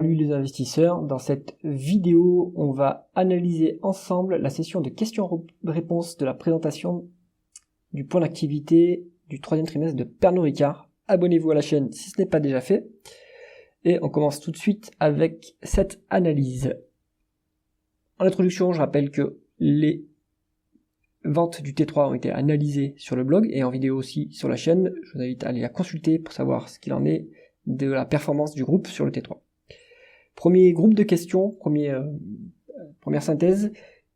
Salut les investisseurs, dans cette vidéo on va analyser ensemble la session de questions-réponses de la présentation du point d'activité du troisième trimestre de Pernod Ricard. Abonnez-vous à la chaîne si ce n'est pas déjà fait et on commence tout de suite avec cette analyse. En introduction, je rappelle que les ventes du T3 ont été analysées sur le blog et en vidéo aussi sur la chaîne. Je vous invite à aller la consulter pour savoir ce qu'il en est de la performance du groupe sur le T3. Premier groupe de questions, première synthèse,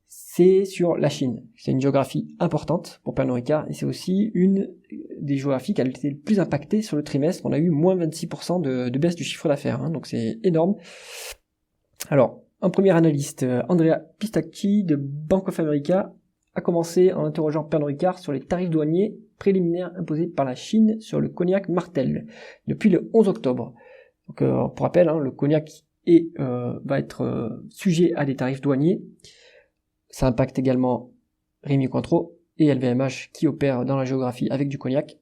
c'est sur la Chine. C'est une géographie importante pour Pernod Ricard et c'est aussi une des géographies qui a été le plus impactée sur le trimestre. On a eu moins 26% de baisse du chiffre d'affaires, donc c'est énorme. Alors, un premier analyste, Andrea Pistacchi de Bank of America, a commencé en interrogeant Pernod Ricard sur les tarifs douaniers préliminaires imposés par la Chine sur le cognac Martell depuis le 11 octobre. Donc, pour rappel, le cognac va être sujet à des tarifs douaniers. Ça impacte également Rémy Cointreau et LVMH qui opèrent dans la géographie avec du cognac.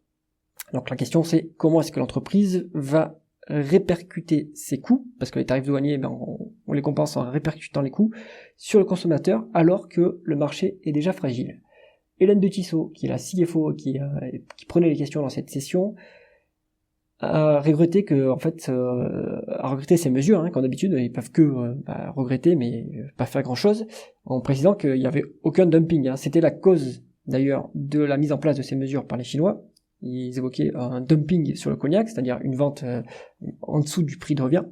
Donc la question c'est comment est-ce que l'entreprise va répercuter ses coûts, parce que les tarifs douaniers, on les compense en répercutant les coûts sur le consommateur alors que le marché est déjà fragile. Hélène de Tissot, qui est la CFO qui prenait les questions dans cette session, a regretté ces mesures, quand d'habitude ils peuvent que regretter mais pas faire grand chose, en précisant qu'il n'y avait aucun dumping. C'était la cause d'ailleurs de la mise en place de ces mesures par les Chinois. Ils évoquaient un dumping sur le cognac, c'est-à-dire une vente en dessous du prix de revient.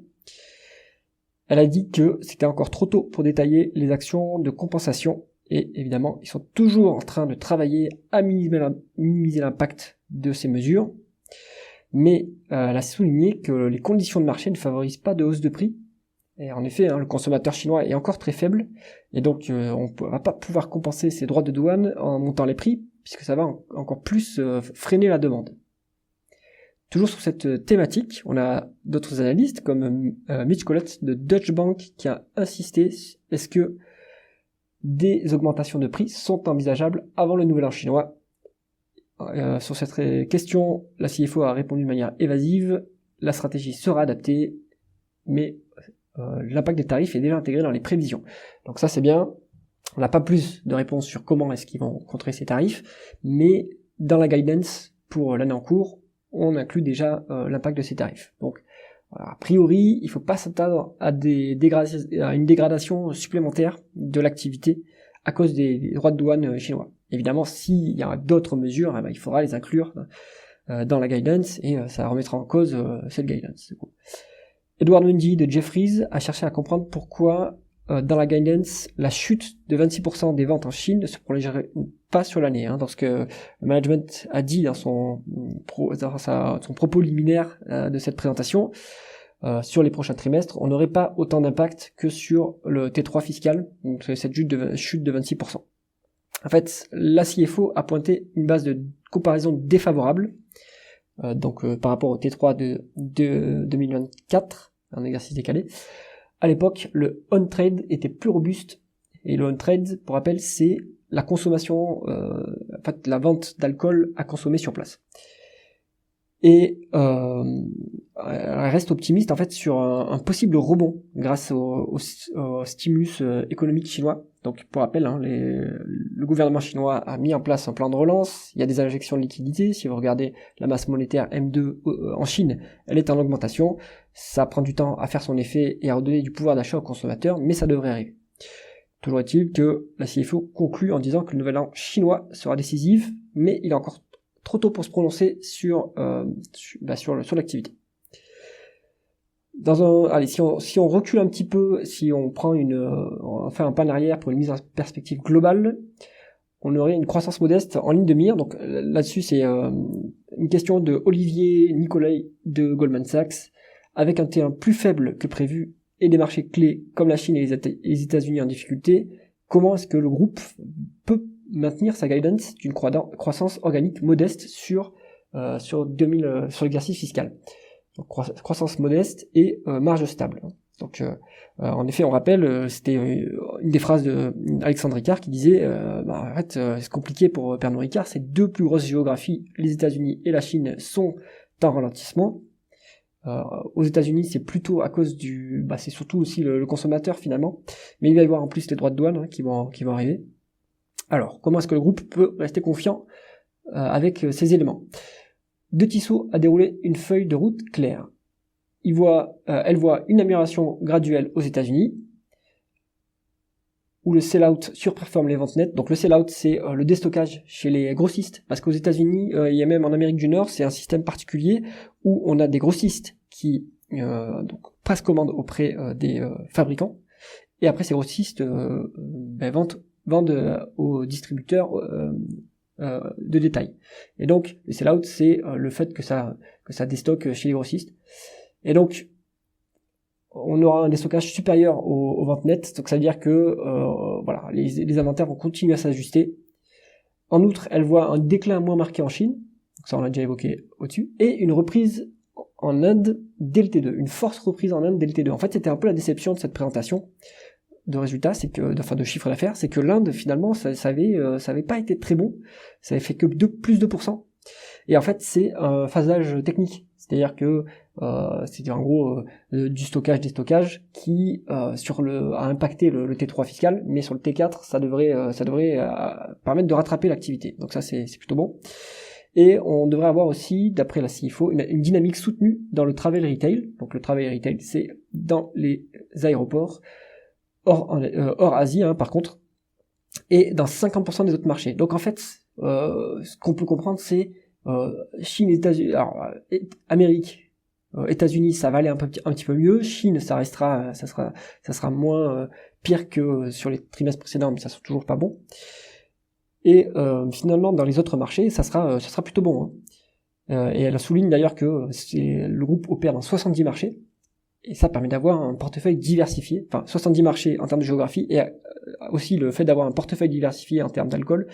Elle a dit que c'était encore trop tôt pour détailler les actions de compensation et évidemment ils sont toujours en train de travailler à minimiser l'impact de ces mesures. Mais elle a souligné que les conditions de marché ne favorisent pas de hausse de prix. Et en effet, le consommateur chinois est encore très faible, et donc on ne va pas pouvoir compenser ces droits de douane en montant les prix, puisque ça va encore plus freiner la demande. Toujours sur cette thématique, on a d'autres analystes, comme Mitch Collett de Deutsche Bank, qui a insisté, est-ce que des augmentations de prix sont envisageables avant le nouvel an chinois ? Sur cette question, la CFO a répondu de manière évasive, la stratégie sera adaptée, mais l'impact des tarifs est déjà intégré dans les prévisions. Donc ça c'est bien, on n'a pas plus de réponses sur comment est-ce qu'ils vont contrer ces tarifs, mais dans la guidance pour l'année en cours, on inclut déjà l'impact de ces tarifs. Donc a priori, il ne faut pas s'attendre à une dégradation supplémentaire de l'activité à cause des droits de douane chinois. Évidemment, s'il y a d'autres mesures, il faudra les inclure dans la guidance et ça remettra en cause cette guidance. Edward Mundy de Jefferies a cherché à comprendre pourquoi dans la guidance, la chute de 26% des ventes en Chine ne se prolongerait pas sur l'année. Dans ce que le management a dit dans son propos liminaire de cette présentation, sur les prochains trimestres, on n'aurait pas autant d'impact que sur le T3 fiscal, donc cette chute de 26%. En fait, la CFO a pointé une base de comparaison défavorable, par rapport au T3 de 2024, un exercice décalé. À l'époque, le on-trade était plus robuste, et le on-trade, pour rappel, c'est la consommation, la vente d'alcool à consommer sur place. Et elle reste optimiste sur un possible rebond grâce au stimulus économique chinois. Donc pour rappel, le gouvernement chinois a mis en place un plan de relance, il y a des injections de liquidités. Si vous regardez la masse monétaire M2 en Chine, elle est en augmentation, ça prend du temps à faire son effet et à redonner du pouvoir d'achat aux consommateurs, mais ça devrait arriver. Toujours est-il que la CFO conclut en disant que le nouvel an chinois sera décisif, mais il est encore trop tôt pour se prononcer sur l'activité. Si on recule un petit peu, si on prend on fait un pas en arrière pour une mise en perspective globale, on aurait une croissance modeste en ligne de mire. Donc là-dessus, c'est une question de Olivier Nicolai de Goldman Sachs, avec un T1 plus faible que prévu et des marchés clés comme la Chine et les États-Unis en difficulté. Comment est-ce que le groupe peut maintenir sa guidance d'une croissance organique modeste sur l'exercice fiscal? Donc, croissance modeste et marge stable. Donc en effet, on rappelle, c'était une des phrases d'Alexandre Ricard qui disait c'est compliqué pour Pernod Ricard, ces deux plus grosses géographies, les États-Unis et la Chine, sont en ralentissement. Aux États-Unis, c'est plutôt à cause c'est surtout aussi le consommateur finalement, mais il va y avoir en plus les droits de douane qui vont arriver. Alors, comment est-ce que le groupe peut rester confiant avec ces éléments? De Tissot a déroulé une feuille de route claire. Elle voit une amélioration graduelle aux États-Unis, où le sell-out surperforme les ventes nettes. Donc le sell-out, c'est le déstockage chez les grossistes, parce qu'aux États-Unis, il y a même en Amérique du Nord, c'est un système particulier où on a des grossistes qui passent commande auprès des fabricants, et après ces grossistes vendent aux distributeurs de détail. Et donc le sell-out, c'est le fait que ça déstocke chez les grossistes. Et donc on aura un déstockage supérieur aux ventes nettes, donc ça veut dire que les inventaires vont continuer à s'ajuster. En outre, elle voit un déclin moins marqué en Chine, donc ça on l'a déjà évoqué au-dessus, et une reprise en Inde dès le T2, une forte reprise en Inde dès le T2. En fait, c'était un peu la déception de cette présentation de résultats, de chiffre d'affaires, c'est que l'Inde finalement ça avait pas été très bon, ça avait fait que plus 2%. Et en fait, c'est un phasage technique, c'est-à-dire que c'était en gros du déstockage qui a impacté le T3 fiscal, mais sur le T4 ça devrait permettre de rattraper l'activité. Donc ça c'est plutôt bon. Et on devrait avoir aussi, d'après la CFO, une dynamique soutenue dans le travel retail. Donc le travel retail, c'est dans les aéroports hors Asie, par contre, et dans 50% des autres marchés. Donc en fait, ce qu'on peut comprendre, c'est Chine, États-Unis, Amérique, États-Unis, ça va aller un petit peu mieux. Chine, ça sera moins pire que sur les trimestres précédents, mais ça sera toujours pas bon. Et finalement, dans les autres marchés, ça sera plutôt bon. Et elle souligne d'ailleurs que le groupe opère dans 70 marchés. Et ça permet d'avoir un portefeuille diversifié, 70 marchés en termes de géographie, et aussi le fait d'avoir un portefeuille diversifié en termes d'alcool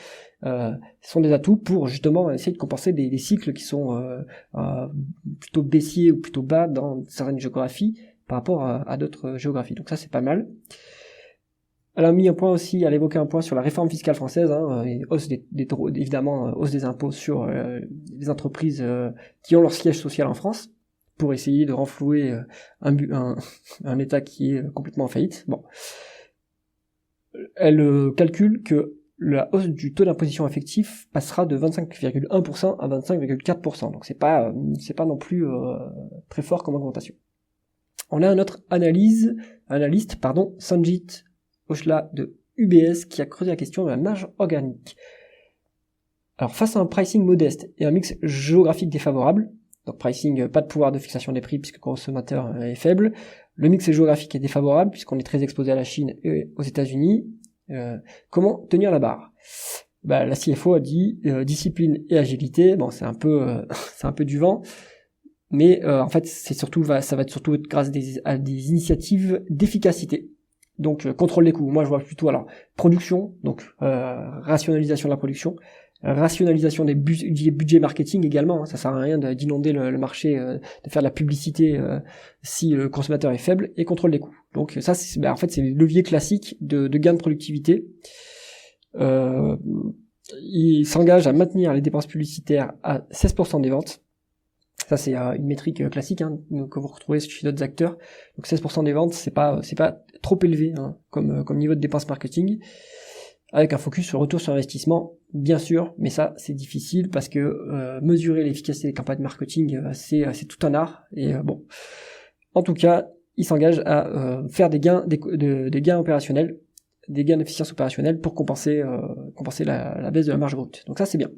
sont des atouts pour justement essayer de compenser des cycles qui sont plutôt baissiers ou plutôt bas dans certaines géographies par rapport à d'autres géographies. Donc ça c'est pas mal. Elle a évoqué un point sur la réforme fiscale française, et évidemment hausse des impôts sur les entreprises qui ont leur siège social en France, pour essayer de renflouer un État qui est complètement en faillite. Bon. Elle calcule que la hausse du taux d'imposition effectif passera de 25,1% à 25,4%. Donc c'est pas non plus très fort comme augmentation. On a un autre analyste, Sanjit Oshla de UBS, qui a creusé la question de la marge organique. Alors face à un pricing modeste et un mix géographique défavorable, donc pricing, pas de pouvoir de fixation des prix puisque le consommateur est faible. Le mix géographique est défavorable puisqu'on est très exposé à la Chine et aux États-Unis. Comment tenir la barre? La CFO a dit discipline et agilité. Bon, c'est un peu du vent, mais en fait, ça va surtout être grâce à des initiatives d'efficacité. Donc contrôle des coûts. Moi, je vois plutôt production, donc rationalisation de la production. Rationalisation des budgets marketing également, ça sert à rien d'inonder le marché, de faire de la publicité si le consommateur est faible, et contrôle des coûts. Donc ça, c'est les leviers classiques de gain de productivité. Il s'engage à maintenir les dépenses publicitaires à 16% des ventes. Ça c'est une métrique classique que vous retrouvez chez d'autres acteurs. Donc 16% des ventes, c'est pas trop élevé comme niveau de dépenses marketing, avec un focus sur le retour sur investissement, bien sûr, mais ça c'est difficile parce que mesurer l'efficacité des campagnes marketing, c'est tout un art. Et bon, en tout cas, il s'engage à faire des gains opérationnels, des gains d'efficience opérationnelle pour compenser la baisse de la marge brute. Donc ça c'est bien.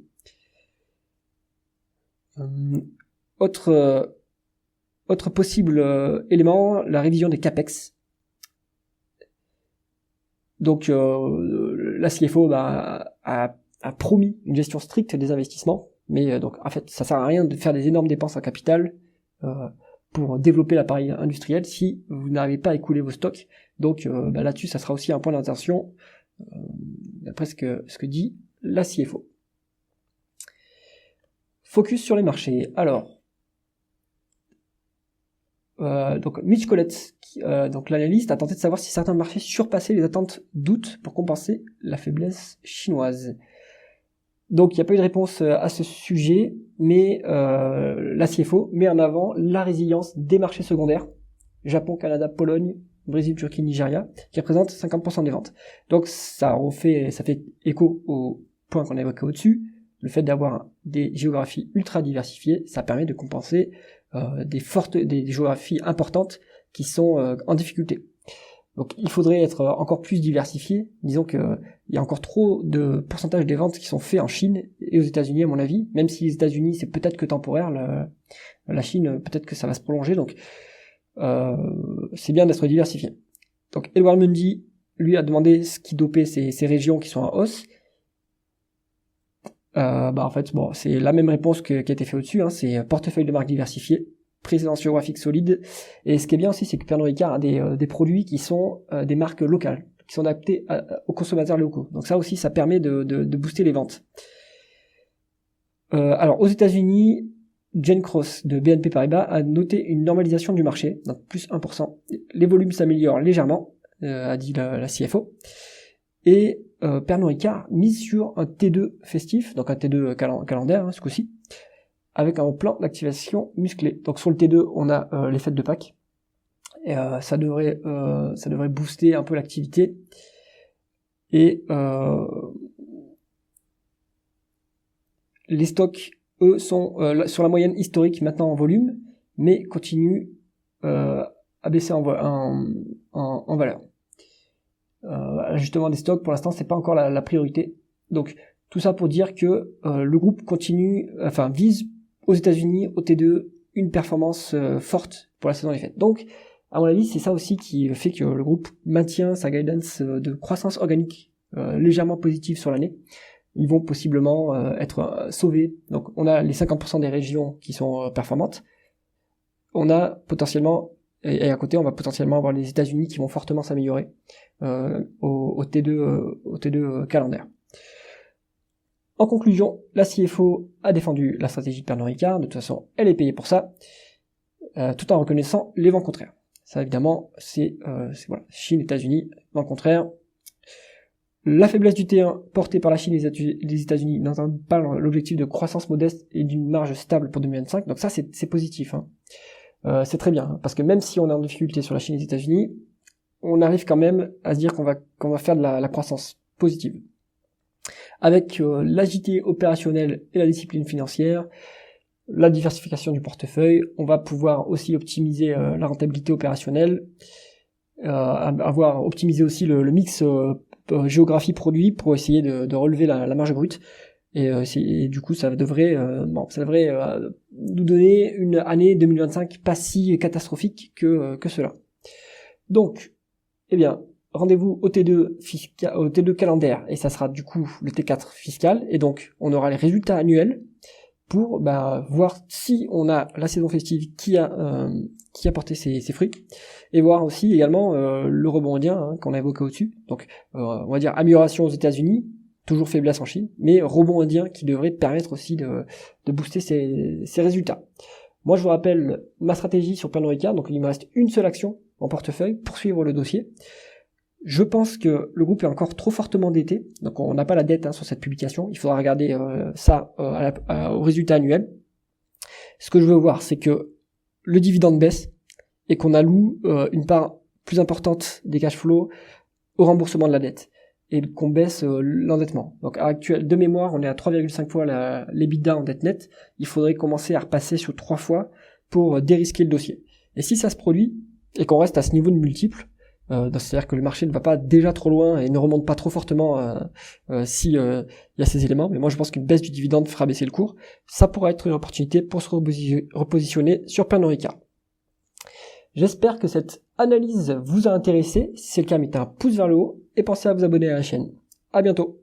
Autre possible élément, la révision des CAPEX. Donc la CFO a promis une gestion stricte des investissements, mais donc en fait ça sert à rien de faire des énormes dépenses en capital pour développer l'appareil industriel si vous n'arrivez pas à écouler vos stocks. Donc là-dessus ça sera aussi un point d'attention d'après ce que dit la CFO. Focus sur les marchés. Alors donc Mitch Collett, donc l'analyste, a tenté de savoir si certains marchés surpassaient les attentes d'août pour compenser la faiblesse chinoise. Donc il n'y a pas eu de réponse à ce sujet, mais la CFO met en avant la résilience des marchés secondaires, Japon, Canada, Pologne, Brésil, Turquie, Nigeria, qui représentent 50% des ventes. Donc ça fait écho au point qu'on a évoqué au-dessus, le fait d'avoir des géographies ultra diversifiées, ça permet de compenser des géographies importantes qui sont en difficulté. Donc il faudrait être encore plus diversifié. Disons que il y a encore trop de pourcentage des ventes qui sont faits en Chine et aux États-Unis à mon avis. Même si les États-Unis c'est peut-être que temporaire, la Chine peut-être que ça va se prolonger. Donc c'est bien d'être diversifié. Donc Edouard Mundy lui a demandé ce qui dopait ces régions qui sont en hausse. En fait bon c'est la même réponse qui a été faite au-dessus. Hein, c'est portefeuille de marques diversifiées, présence géographique solide, et ce qui est bien aussi c'est que Pernod Ricard a des produits qui sont des marques locales, qui sont adaptés aux consommateurs locaux, donc ça aussi ça permet de booster les ventes. Alors aux États-Unis, Jane Cross de BNP Paribas a noté une normalisation du marché, donc plus 1%, les volumes s'améliorent légèrement, a dit la CFO, et Pernod Ricard mise sur un T2 festif, donc un T2 calendaire ce coup-ci, avec un plan d'activation musclé. Donc sur le T2, on a les fêtes de Pâques. Et ça devrait booster un peu l'activité. Et les stocks, eux, sont sur la moyenne historique maintenant en volume, mais continuent à baisser en valeur. L'ajustement des stocks, pour l'instant, c'est pas encore la priorité. Donc tout ça pour dire que le groupe vise aux États-Unis, au T2, une performance forte pour la saison des fêtes. Donc, à mon avis, c'est ça aussi qui fait que le groupe maintient sa guidance de croissance organique légèrement positive sur l'année. Ils vont possiblement être sauvés. Donc, on a les 50% des régions qui sont performantes. On a potentiellement, et à côté, on va potentiellement avoir les États-Unis qui vont fortement s'améliorer au T2 calendaire. En conclusion, la CFO a défendu la stratégie de Pernod Ricard, de toute façon elle est payée pour ça, tout en reconnaissant les vents contraires. Ça évidemment, c'est Chine, États-Unis, vents contraires. La faiblesse du T1 portée par la Chine et les États-Unis n'entend pas l'objectif de croissance modeste et d'une marge stable pour 2025, donc ça c'est positif. C'est très bien, parce que même si on est en difficulté sur la Chine et les États-Unis, on arrive quand même à se dire qu'on va faire de la croissance positive. Avec l'agilité opérationnelle et la discipline financière, la diversification du portefeuille, on va pouvoir aussi optimiser la rentabilité opérationnelle, avoir optimisé aussi le mix géographie produit pour essayer de relever la marge brute, et du coup ça devrait nous donner une année 2025 pas si catastrophique que cela. Donc, eh bien, rendez-vous au T2 calendaire, et ça sera du coup le T4 fiscal, et donc on aura les résultats annuels pour voir si on a la saison festive qui a porté ses fruits, et voir aussi également le rebond indien qu'on a évoqué au-dessus. Donc on va dire amélioration aux États-Unis, toujours faiblesse en Chine, mais rebond indien qui devrait permettre aussi de booster ces résultats. Moi je vous rappelle ma stratégie sur Pernod Ricard, donc il me reste une seule action en portefeuille pour suivre le dossier. Je pense que le groupe est encore trop fortement endetté, donc on n'a pas la dette sur cette publication, il faudra regarder ça au résultat annuel. Ce que je veux voir, c'est que le dividende baisse et qu'on alloue une part plus importante des cash flows au remboursement de la dette et qu'on baisse l'endettement. Donc à actuel de mémoire, on est à 3,5 fois l'EBITDA en dette nette, il faudrait commencer à repasser sur 3 fois pour dérisquer le dossier. Et si ça se produit et qu'on reste à ce niveau de multiple, c'est-à-dire que le marché ne va pas déjà trop loin et ne remonte pas trop fortement si y a ces éléments, mais moi je pense qu'une baisse du dividende fera baisser le cours, ça pourra être une opportunité pour se repositionner sur Pernod Ricard. J'espère que cette analyse vous a intéressé, si c'est le cas mettez un pouce vers le haut et pensez à vous abonner à la chaîne. À bientôt.